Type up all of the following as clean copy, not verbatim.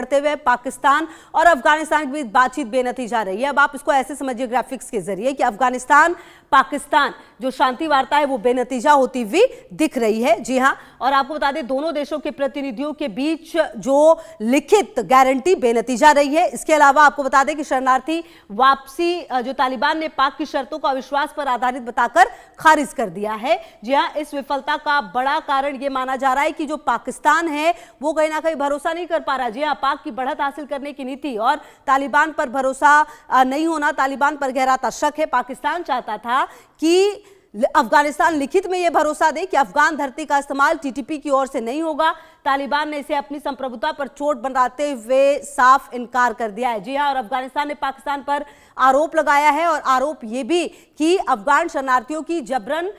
करते हुए पाकिस्तान और अफगानिस्तान के बीच बातचीत बेनतीजा रही है। अब आप इसको ऐसे समझिए ग्राफिक्स के जरिए कि अफगानिस्तान पाकिस्तान जो शांति वार्ता है वो बेनतीजा होती हुई दिख रही है। जी हां, और आपको बता दें दोनों देशों के प्रतिनिधियों के बीच जो लिखित गारंटी बेनतीजा रही है। इसके अलावा आपको बता दें कि शरणार्थी वापसी जो तालिबान ने पाक की शर्तों को अविश्वास पर आधारित बताकर खारिज कर दिया है। जी हां, इस विफलता का बड़ा कारण यह माना जा रहा है कि जो पाकिस्तान है वो कहीं ना कहीं भरोसा नहीं कर पा रहा। जी हां, पाक की बढ़त हासिल करने की नीति और तालिबान पर भरोसा नहीं होना, तालिबान पर गहराता शक है। पाकिस्तान चाहता था कि अफगानिस्तान लिखित में यह भरोसा दे कि अफगान धरती का इस्तेमाल टीटीपी की ओर से नहीं होगा। तालिबान ने इसे अपनी संप्रभुता पर चोट बनाते हुए साफ इनकार कर दिया है। जी हां, और अफगानिस्तान ने पाकिस्तान पर आरोप लगाया है और आरोप यह भी कि अफगान शरणार्थियों की जबरन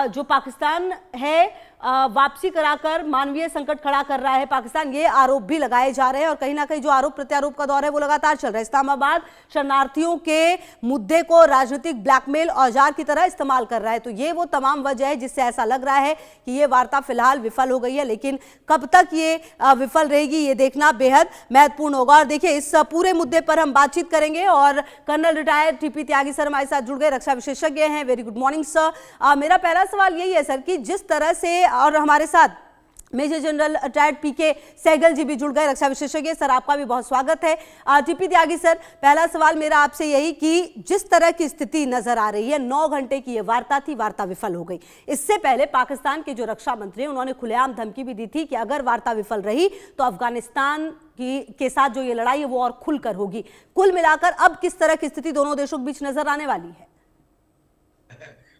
जो पाकिस्तान है वापसी कराकर मानवीय संकट खड़ा कर रहा है पाकिस्तान, ये आरोप भी लगाए जा रहे हैं। और कहीं ना कहीं जो आरोप प्रत्यारोप का दौर है वो लगातार चल रहा है। इस्लामाबाद शरणार्थियों के मुद्दे को राजनीतिक ब्लैकमेल औजार की तरह इस्तेमाल कर रहा है। तो ये वो तमाम वजह है जिससे ऐसा लग रहा है कि ये वार्ता फिलहाल विफल हो गई है, लेकिन कब तक ये विफल रहेगी ये देखना बेहद महत्वपूर्ण होगा। और देखिए इस पूरे मुद्दे पर हम बातचीत करेंगे और कर्नल रिटायर्ड टीपी त्यागी सर हमारे साथ जुड़ गए, रक्षा विशेषज्ञ हैं। Very good morning sir. मेरा पहला सवाल यही है सर कि जिस तरह से, और हमारे साथ मेजर जनरल रिटायर्ड पीके सहगल जी भी जुड़ गए, रक्षा विशेषज्ञ। सर आपका भी बहुत स्वागत है। टीपी त्यागी सर, पहला सवाल मेरा आपसे यही कि जिस तरह की स्थिति नजर आ रही है, 9 घंटे की ये वार्ता थी, वार्ता विफल हो गई। इससे पहले पाकिस्तान के जो रक्षा मंत्री हैं उन्होंने खुलेआम धमकी भी दी थी कि अगर वार्ता विफल रही तो अफगानिस्तान के साथ जो ये लड़ाई है वो और खुलकर होगी। कुल मिलाकर अब किस तरह की स्थिति दोनों देशों के बीच नजर आने वाली है?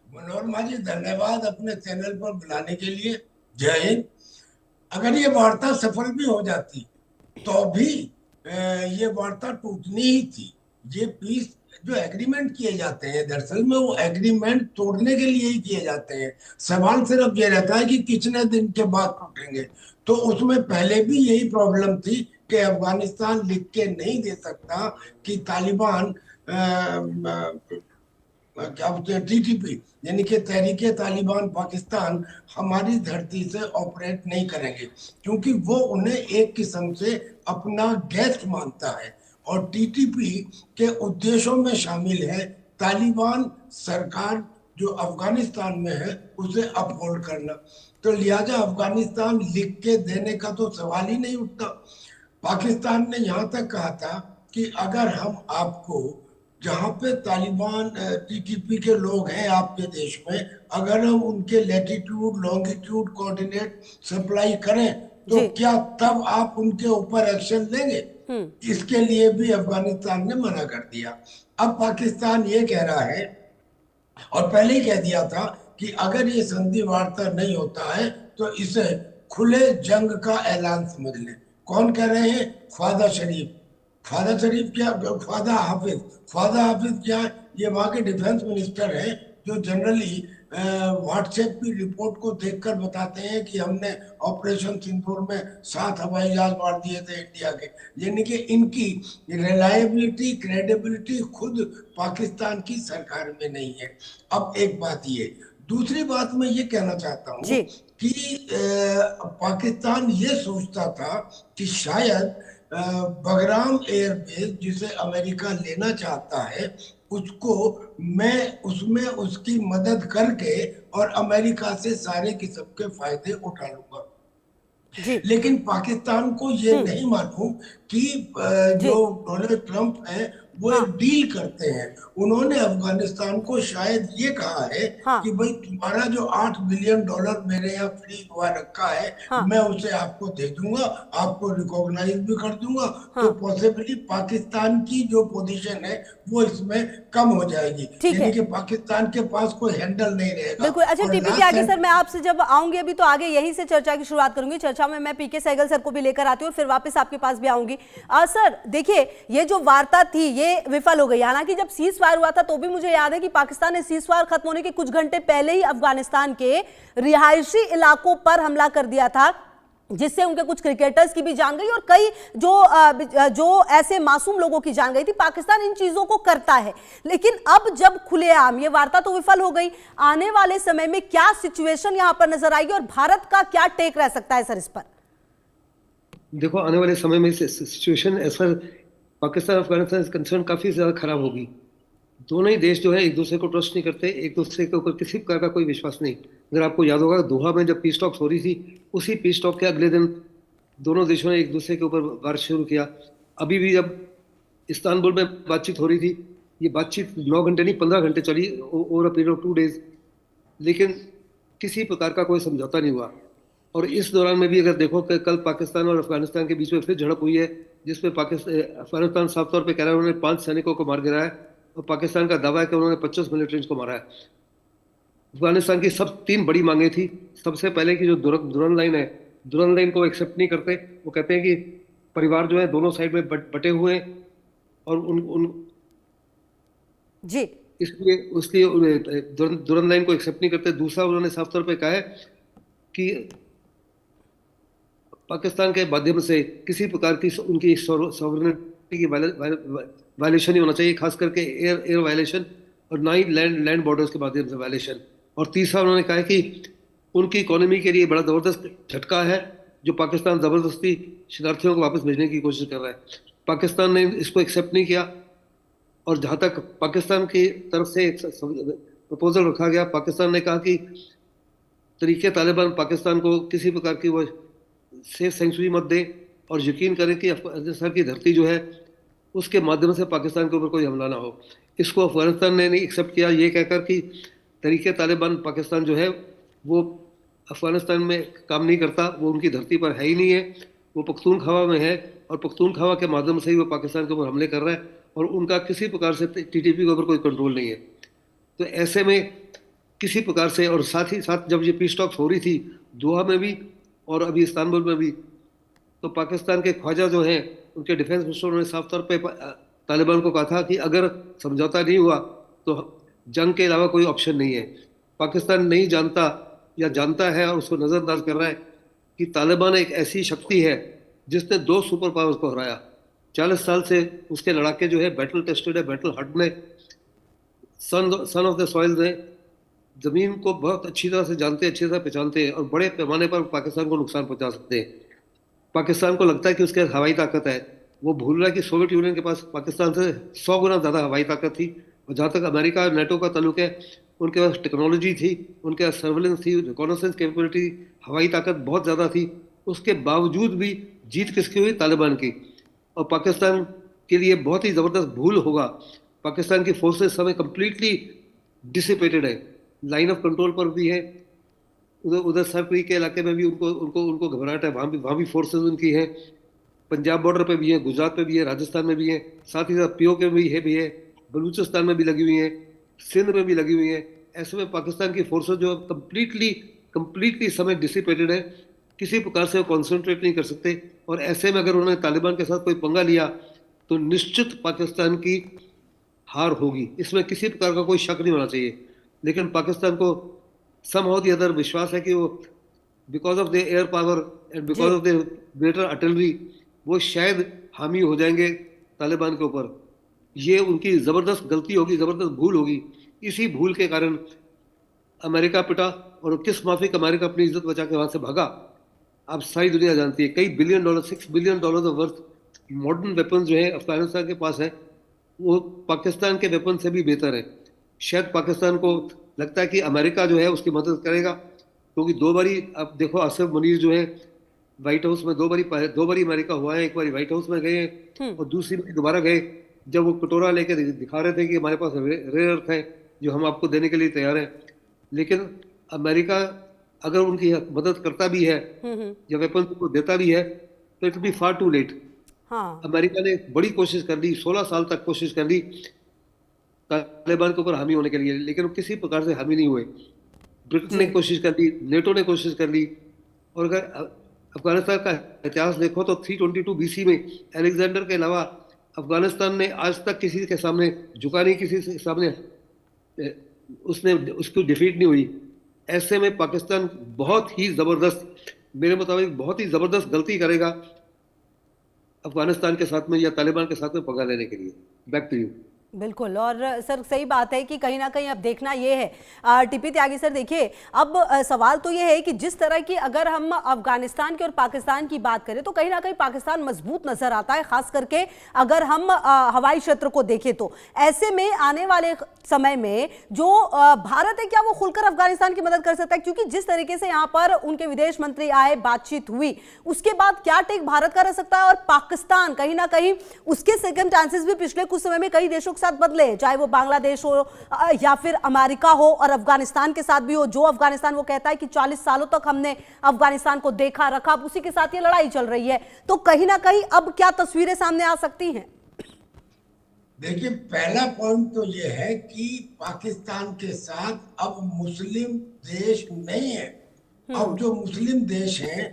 मनोरमा जी धन्यवाद अपने चैनल पर बुलाने के लिए। जय हिंद। अगर ये वार्ता सफल भी हो जाती तो भी ये वार्ता टूटनी ही थी। ये पीस जो एग्रीमेंट किए जाते हैं दरअसल में वो एग्रीमेंट तोड़ने के लिए ही किए जाते हैं। सवाल सिर्फ ये रहता है कि कितने दिन के बाद टूटेंगे। तो उसमें पहले भी यही प्रॉब्लम थी कि अफगानिस्तान लिख के नहीं दे सकता कि तालिबान क्या बोलते हैं टीटीपी यानी कि तहरीके तालिबान पाकिस्तान हमारी धरती से ऑपरेट नहीं करेंगे, क्योंकि वो उन्हें एक किस्म से अपना गेस्ट मानता है और टीटीपी के उद्देश्यों में शामिल है तालिबान सरकार जो अफगानिस्तान में है उसे अपहोल्ड करना। तो लिहाजा अफगानिस्तान लिख के देने का तो सवाल ही नहीं उठता। पाकिस्तान ने यहाँ तक कहा था कि अगर हम आपको जहाँ पे तालिबान टीटीपी के लोग हैं आपके देश में, अगर हम उनके लैटिट्यूड लॉन्गिट्यूड कोऑर्डिनेट सप्लाई करें तो क्या तब आप उनके ऊपर एक्शन लेंगे? इसके लिए भी अफगानिस्तान ने मना कर दिया। अब पाकिस्तान ये कह रहा है और पहले ही कह दिया था कि अगर ये संधि वार्ता नहीं होता है तो इसे खुले जंग का ऐलान समझ लें। कौन कह रहे हैं? ख्वाजा शरीफ। ख्वाजा शरीफ क्या? ख्वाजा हाफिज। ख्वाजा हाफिज क्या? ये वहाँ के डिफेंस मिनिस्टर हैं जो जनरली व्हाट्सएप की रिपोर्ट को देखकर बताते हैं कि हमने ऑपरेशन सिंदूर में 7 हवाई जहाज मार दिए थे इंडिया के। यानी कि इनकी रिलायबिलिटी क्रेडिबिलिटी खुद पाकिस्तान की सरकार में नहीं है। अब एक बात ये, दूसरी बात मैं ये कहना चाहता हूँ कि पाकिस्तान ये सोचता था कि शायद बगराम एयरबेस जिसे अमेरिका लेना चाहता है उसको मैं उसमें उसकी मदद करके और अमेरिका से सारे किस्म के फायदे उठा लूंगा। लेकिन पाकिस्तान को ये नहीं मालूम कि जो डोनाल्ड ट्रंप है वो एक डील करते हैं। उन्होंने अफगानिस्तान को शायद ये कहा है कि भाई तुम्हारा जो $8 बिलियन मेरे यहाँ फ्री हुआ रखा है मैं उसे आपको दे दूंगा, आपको रिकॉग्नाइज भी कर दूंगा। तो पॉसिबली पाकिस्तान की जो पोजीशन है वो इसमें कम हो जाएगी, यानी कि पाकिस्तान के पास कोई हैंडल नहीं रहेगा। बिल्कुल। अच्छा टीपी त्यागी सर, मैं आपसे जब आऊंगी अभी तो आगे यहीं से चर्चा की शुरुआत करूंगी। चर्चा में मैं पीके सहगल सर को भी लेकर आती हूँ और फिर वापस आपके पास भी आऊंगी। सर देखिए ये जो वार्ता थी ये विफल हो गई। हालांकि जब सीज फायर हुआ था तो भी मुझे याद है कि पाकिस्तान ने सीज फायर खत्म होने के कुछ घंटे पहले ही अफगानिस्तान के रिहायशी इलाकों पर हमला कर दिया था, जिससे उनके कुछ क्रिकेटर्स की भी जान गई और कई जो ऐसे मासूम लोगों की जान गई थी। पाकिस्तान इन चीजों को करता है, लेकिन अब जब खुलेआम ये वार्ता तो विफल हो गई, आने वाले समय में क्या सिचुएशन यहां पर नजर आएगी और भारत का क्या टेक रह सकता है सर इस पर? देखो आने वाले समय में situation as far Pakistan Afghanistan is concern काफी ज्यादा खराब होगी। दोनों ही देश जो है एक दूसरे को ट्रस्ट नहीं करते, एक दूसरे के ऊपर किसी प्रकार का कोई विश्वास नहीं। अगर आपको याद होगा दोहा में जब पीस टॉक्स हो रही थी, उसी पीस टॉक के अगले दिन दोनों देशों ने एक दूसरे के ऊपर वार शुरू किया। अभी भी जब इस्तांबुल में बातचीत हो रही थी, ये बातचीत 9 घंटे नहीं 15 घंटे चली, over a period of 2 days, लेकिन किसी प्रकार का कोई समझौता नहीं हुआ। और इस दौरान में भी अगर देखो कि कल पाकिस्तान और अफगानिस्तान के बीच में फिर झड़प हुई है, जिसमें अफगानिस्तान साफ तौर पे कह रहा है उन्होंने 5 सैनिकों को मार गिराया है, और पाकिस्तान का दावा है कि उन्होंने 25 मिलिटेंट्स को मारा है। अफगानिस्तान की सब 3 बड़ी मांगे थी। सबसे पहले की जो दुरन लाइन है, दुरन लाइन को एक्सेप्ट नहीं करते। वो कहते हैं कि परिवार जो है दोनों साइड में बटे हुए हैं, और उन जी इसलिए दुरन लाइन को एक्सेप्ट नहीं करते। दूसरा उन्होंने साफ तौर पे कहा है कि पाकिस्तान के माध्यम से किसी प्रकार की उनकी सॉवरेनिटी की वायलेशन नहीं होना चाहिए, खास करके एयर वायलेशन, और ना ही लैंड बॉर्डर्स के माध्यम से वायलेशन। और तीसरा उन्होंने कहा है कि उनकी इकोनॉमी के लिए बड़ा ज़बरदस्त झटका है जो पाकिस्तान ज़बरदस्ती शरणार्थियों को वापस भेजने की कोशिश कर रहा है। पाकिस्तान ने इसको एक्सेप्ट नहीं किया, और जहाँ तक पाकिस्तान की तरफ से एक प्रपोजल रखा गया, पाकिस्तान ने कहा कि तरीके तालिबान पाकिस्तान को किसी प्रकार की वो सेफ सेंचुरी मत दे, और यकीन करें कि अफगानिस्तान की धरती जो है उसके माध्यम से पाकिस्तान के ऊपर कोई हमला ना हो। इसको अफगानिस्तान ने नहीं एक्सेप्ट किया, ये कहकर कि तरीके तालिबान पाकिस्तान जो है वो अफगानिस्तान में काम नहीं करता, वो उनकी धरती पर है ही नहीं है, वो पख्तूनख्वा में है, और पख्तूनख्वा के माध्यम से ही वो पाकिस्तान के ऊपर हमले कर रहा है, और उनका किसी प्रकार से टीटीपी के ऊपर कोई कंट्रोल नहीं है। तो ऐसे में किसी प्रकार से, और साथ ही साथ जब ये पीस टॉक्स हो रही थी दोहा में भी और अभी इस्तांबुल में भी, तो पाकिस्तान के ख्वाजा जो हैं उनके डिफेंस मिनिस्टर ने साफ तौर पे तालिबान को कहा था कि अगर समझौता नहीं हुआ तो जंग के अलावा कोई ऑप्शन नहीं है। पाकिस्तान नहीं जानता या जानता है और उसको नज़रअंदाज कर रहा है कि तालिबान एक ऐसी शक्ति है जिसने 2 सुपर पावर्स को हराया। 40 साल से उसके लड़ाके जो है बैटल टेस्टेड है, बैटल हार्डन है, सन ऑफ द सॉइल्स है, ज़मीन को बहुत अच्छी तरह से जानते हैं, अच्छी तरह पहचानते हैं, और बड़े पैमाने पर पाकिस्तान को नुकसान पहुंचा सकते हैं। पाकिस्तान को लगता है कि उसके हवाई ताकत है, वो भूल रहा है कि सोवियत यूनियन के पास पाकिस्तान से 100 गुना ज़्यादा हवाई ताकत थी। और जहाँ तक अमेरिका नेटो का ताल्लुक है, उनके पास टेक्नोलॉजी थी, उनके पास सर्वेलेंस थी, रिकॉनेसेंस कैपेबिलिटी, हवाई ताकत बहुत ज़्यादा थी। उसके बावजूद भी जीत किसकी हुई? तालिबान की। और पाकिस्तान के लिए बहुत ही ज़बरदस्त भूल होगा। पाकिस्तान की फोर्सेस समय कम्प्लीटली डिसिपेटेड है, लाइन ऑफ कंट्रोल पर भी है, उधर सरपरी के इलाके में भी उनको उनको उनको घबराहट है, वहाँ भी फोर्सेस उनकी हैं, पंजाब बॉर्डर पे भी है, गुजरात पे भी है, राजस्थान में भी है, साथ ही साथ पीओके में भी है, बलूचिस्तान में भी लगी हुई है, सिंध में भी लगी हुई है। ऐसे में पाकिस्तान की फोर्सेस जो कम्प्लीटली समय डिसिपेटेड है, किसी प्रकार से वो कॉन्सेंट्रेट नहीं कर सकते। और ऐसे में अगर उन्होंने तालिबान के साथ कोई पंगा लिया तो निश्चित पाकिस्तान की हार होगी, इसमें किसी प्रकार का कोई शक नहीं होना चाहिए। लेकिन पाकिस्तान को somehow the other विश्वास है कि वो because of the air power and because of the greater artillery वो शायद हामी हो जाएंगे तालिबान के ऊपर। ये उनकी ज़बरदस्त गलती होगी, ज़बरदस्त भूल होगी। इसी भूल के कारण अमेरिका पिटा, और किस माफिक अमेरिका अपनी इज्जत बचा के वहाँ से भागा, अब सारी दुनिया जानती है। कई billion dollar, $6 billion worth modern weapon जो है अफगानिस्तान के पास है, वो पाकिस्तान के वेपन से भी बेहतर है। शायद पाकिस्तान को लगता है कि अमेरिका जो है उसकी मदद करेगा, क्योंकि 2 बारी, अब देखो आसिफ मुनीर जो है व्हाइट हाउस में 2 बारी अमेरिका हुआ है, एक बारी व्हाइट हाउस में गए और दूसरी बार दोबारा गए, जब वो कटोरा लेके दिखा रहे थे कि हमारे पास रेयर अर्थ है जो हम आपको देने के लिए तैयार हैं। लेकिन अमेरिका अगर उनकी मदद करता भी है या वेपन को देता भी है तो it be far too late. America ने बड़ी कोशिश कर ली, 16 साल तक कोशिश कर ली तालिबान के ऊपर हामी होने के लिए, लेकिन किसी प्रकार से हामी नहीं हुए। ब्रिटेन ने कोशिश कर ली, नेटो ने कोशिश कर ली। और अगर अफगानिस्तान का इतिहास देखो तो 322 BC में अलेक्जेंडर के अलावा अफगानिस्तान ने आज तक किसी के सामने झुका नहीं, किसी के सामने उसकी डिफीट नहीं हुई। ऐसे में पाकिस्तान बहुत ही ज़बरदस्त, मेरे मुताबिक बहुत ही ज़बरदस्त गलती करेगा अफगानिस्तान के साथ में या तालिबान के साथ में पंगा लेने के लिए। Back to you. बिल्कुल। और सर सही बात है कि कहीं ना कहीं अब देखना ये है, टीपी त्यागी सर देखिए, अब सवाल तो ये है कि जिस तरह की अगर हम अफगानिस्तान की और पाकिस्तान की बात करें तो कहीं ना कहीं पाकिस्तान मजबूत नजर आता है, खास करके अगर हम हवाई क्षेत्र को देखें तो। ऐसे में आने वाले समय में जो भारत है, क्या वो खुलकर अफगानिस्तान की मदद कर सकता है? क्योंकि जिस तरीके से यहाँ पर उनके विदेश मंत्री आए, बातचीत हुई, उसके बाद क्या टेक भारत का रह सकता है? और पाकिस्तान कहीं ना कहीं उसके सर्कमस्टेंसेस भी पिछले कुछ समय में कई देशों के साथ बदले, चाहे वो बांग्लादेश हो या फिर अमेरिका हो, और अफगानिस्तान के साथ भी हो। जो अफगानिस्तान वो कहता है कि 40 सालों तक हमने अफगानिस्तान को देखा रखा, अब उसी के साथ ये लड़ाई चल रही है। तो कहीं ना कहीं अब क्या तस्वीरें सामने आ सकती हैं? देखिए, पहला पॉइंट तो ये है कि पाकिस्तान के साथ अब मुस्लिम देश नहीं है। अब जो मुस्लिम देश हैं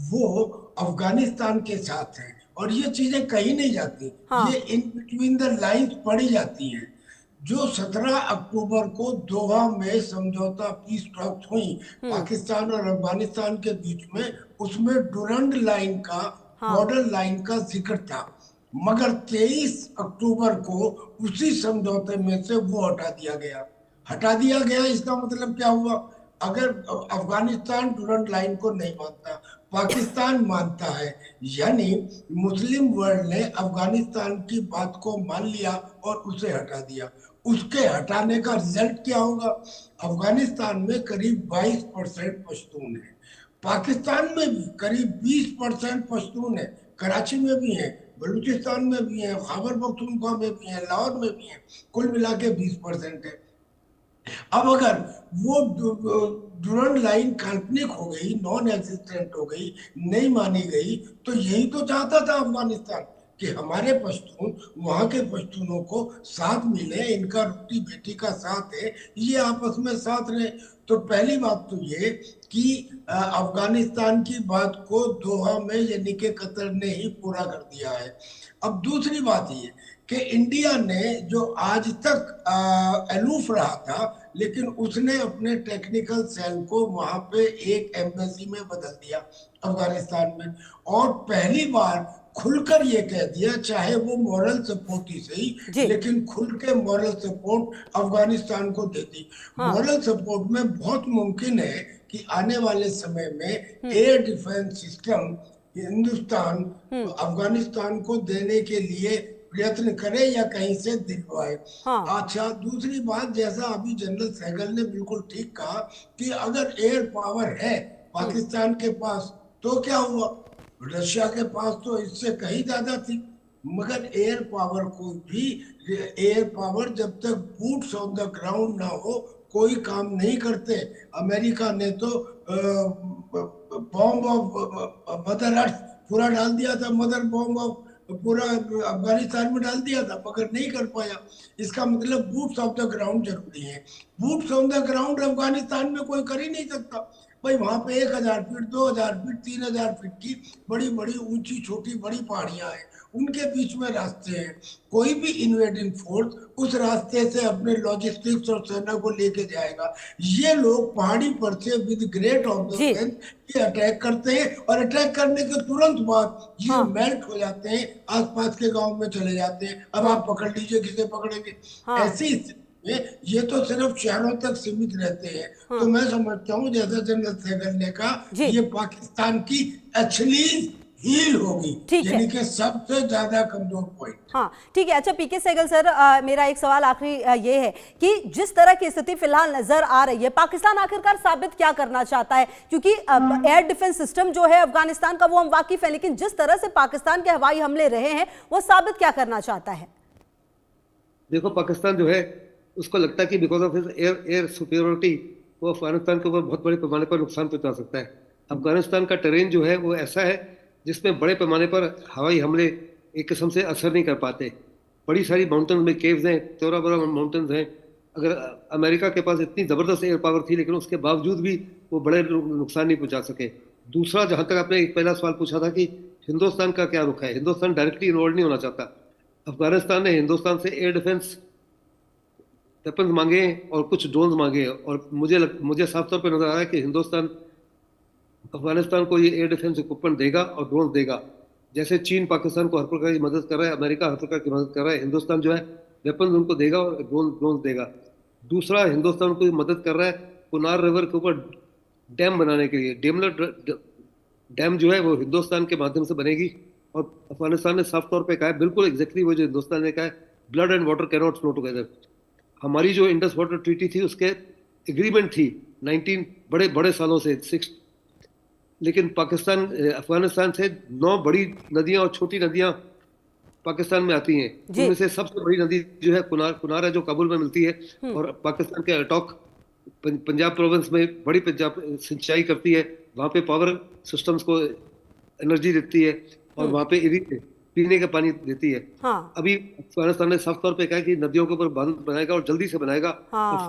वो अफगानिस्तान के साथ हैं, और ये चीजें कहीं नहीं जाती। हाँ। ये इन बिटवीन द लाइंस पढ़ी जाती हैं। जो 17 अक्टूबर को दोहा में समझौता पीस टॉक्स हुई पाकिस्तान और अफगानिस्तान के बीच में, उसमें डुरंड लाइन का, बॉर्डर लाइन का जिक्र था। मगर 23 अक्टूबर को उसी समझौते में से वो हटा दिया गया। हटा दिया गया, इसका मतलब क्या हुआ? अगर अफगानिस्तान डुरंड लाइन को नहीं मानता, पाकिस्तान मानता है, यानी मुस्लिम वर्ल्ड ने अफगानिस्तान की बात को मान लिया और उसे हटा दिया। उसके हटाने का रिजल्ट क्या होगा? अफगानिस्तान में करीब 22% पश्तून है, पाकिस्तान में भी करीब 20% पश्तून है, कराची में भी है, बलूचिस्तान में भी है, खैबर पख्तूनख्वा में भी है, लाहौर में भी है, कुल मिला के 20% है। अब अगर वो डुरंड लाइन काल्पनिक हो गई, नॉन एग्जिस्टेंट हो गई, नहीं मानी गई, तो यही तो चाहता था अफगानिस्तान कि हमारे पश्तून वहां के पश्तूनों को साथ मिले, इनका रोटी बेटी का साथ है, ये आपस में साथ रहे। तो पहली बात तो ये कि अफगानिस्तान की बात को दोहा में यानी कि कतर ने ही पूरा कर दिया है। अब दूसरी बात ये कि इंडिया ने जो आज तक अलूफ रहा था, लेकिन उसने अपने टेक्निकल सेल को वहां पे एक एम्बेसी में बदल दिया अफगानिस्तान में, और पहली बार खुलकर ये कह दिया, चाहे वो मॉरल सपोर्ट ही सही, लेकिन खुल के मॉरल सपोर्ट अफगानिस्तान को देती। मॉरल सपोर्ट में बहुत मुमकिन है कि आने वाले समय में air defence system Hindustan Afghanistan को देने के लिए प्रयत्न करे या कहीं से दिलवाए। अच्छा, दूसरी बात, जैसा अभी जनरल सहगल ने बिल्कुल ठीक कहा कि अगर एयर पावर है पाकिस्तान के पास तो क्या हुआ? रशिया के पास तो इससे कहीं ज्यादा थी, मगर एयर पावर को भी, एयर पावर जब तक बूट्स ऑन द ग्राउंड ना हो कोई काम नहीं करते। अमेरिका ने तो बॉम्ब ऑफ मदर अर्थ पूरा डाल दिया था, मदर बॉम्ब ऑफ पूरा अफगानिस्तान में डाल दिया था, मगर नहीं कर पाया। इसका मतलब बूट्स ऑफ द ग्राउंड जरूरी है। Boots on the ground Afghanistan में कोई कर ही नहीं सकता भाई। वहां पे 1000 फीट, 2000 फीट, 3000 फीट की बड़ी बड़ी ऊंची छोटी बड़ी पहाड़ियां हैं, उनके बीच में रास्ते हैं। कोई भी इन्वेडिंग फोर्स उस रास्ते से अपने लॉजिस्टिक्स और सेना को लेके जाएगा। ये लोग पहाड़ी पर से विद ग्रेट ऑब्जर्वेंस ये अटैक करते हैं, और अटैक करने के तुरंत बाद ये मेल्ट हो जाते हैं, आसपास के गांव में चले जाते हैं। अब आप पकड़ लीजिए किसे पकड़ेंगे। ऐसी ये तो सिर्फ शहरों तक सीमित रहते हैं। तो मैं समझता हूँ, जैसा जनरल सहगल ने कहा, ये पाकिस्तान की एचलीज हील होगी, यानी कि सबसे ज्यादा कमजोर पॉइंट। हाँ, ठीक है। अच्छा पीके सहगल सर, मेरा एक सवाल आखिरी ये है कि जिस तरह की स्थिति फिलहाल नजर आ रही है, पाकिस्तान आखिरकार साबित क्या करना चाहता है? क्योंकि एयर डिफेंस सिस्टम जो है अफगानिस्तान का वो हम वाकिफ है, लेकिन जिस तरह से पाकिस्तान के हवाई हमले रहे हैं वो साबित क्या करना चाहता है? देखो, पाकिस्तान जो है उसको लगता है कि बिकॉज ऑफ एयर सुपीरियरिटी वो अफगानिस्तान के ऊपर बहुत बड़े पैमाने पर नुकसान पहुंचा सकता है। अफगानिस्तान का टेरेन जो है वो ऐसा है जिसमें बड़े पैमाने पर हवाई हमले एक किस्म से असर नहीं कर पाते। बड़ी सारी माउंटेन्स में केव्स हैं, चौरा बड़ा माउंटेन्स हैं। अगर अमेरिका के पास इतनी ज़बरदस्त एयर पावर थी, लेकिन उसके बावजूद भी वो बड़े नुकसान नहीं पहुंचा सके। दूसरा, जहाँ तक आपने एक पहला सवाल पूछा था कि हिंदुस्तान का क्या रुख है, हिंदुस्तान डायरेक्टली इन्वॉल्व नहीं होना चाहता। अफगानिस्तान ने हिंदुस्तान से एयर डिफेंस वेपन्स मांगे और कुछ ड्रोन्स मांगे, और मुझे साफ तौर पर नजर आ रहा है कि हिंदुस्तान अफगानिस्तान को ये एयर डिफेंस इक्विपमेंट देगा और ड्रोन देगा। जैसे चीन पाकिस्तान को हर प्रकार की मदद कर रहा है, अमेरिका हर प्रकार की मदद कर रहा है, हिंदुस्तान जो है वेपन्स उनको देगा और ड्रोन देगा। दूसरा, हिंदुस्तान को मदद कर रहा है कुनार रिवर के ऊपर डैम बनाने के लिए। डेमलर डैम जो है वो हिंदुस्तान के माध्यम से बनेगी। और अफगानिस्तान ने साफ तौर पे कहा है, बिल्कुल एग्जैक्टली वो जो हिंदुस्तान ने कहा है, blood and water cannot flow together. हमारी जो इंडस वाटर ट्रीटी थी उसके एग्रीमेंट थी 19 बड़े बड़े सालों से 6, लेकिन अफगानिस्तान से 9 बड़ी नदियां और छोटी नदियां पाकिस्तान में आती हैं। जी। उनमें से सबसे बड़ी नदी जो है कुनार है, जो काबुल में मिलती है और पाकिस्तान के अटॉक पंजाब प्रोविंस में बड़ी पंजाब सिंचाई करती है। वहाँ पे पावर सिस्टम्स को एनर्जी देती है और वहाँ पे पीने का पानी देती है। हाँ अभी अफगानिस्तान ने साफ तौर पे कहा कि नदियों के ऊपर बांध बनाएगा और जल्दी से बनाएगा। हाँ। और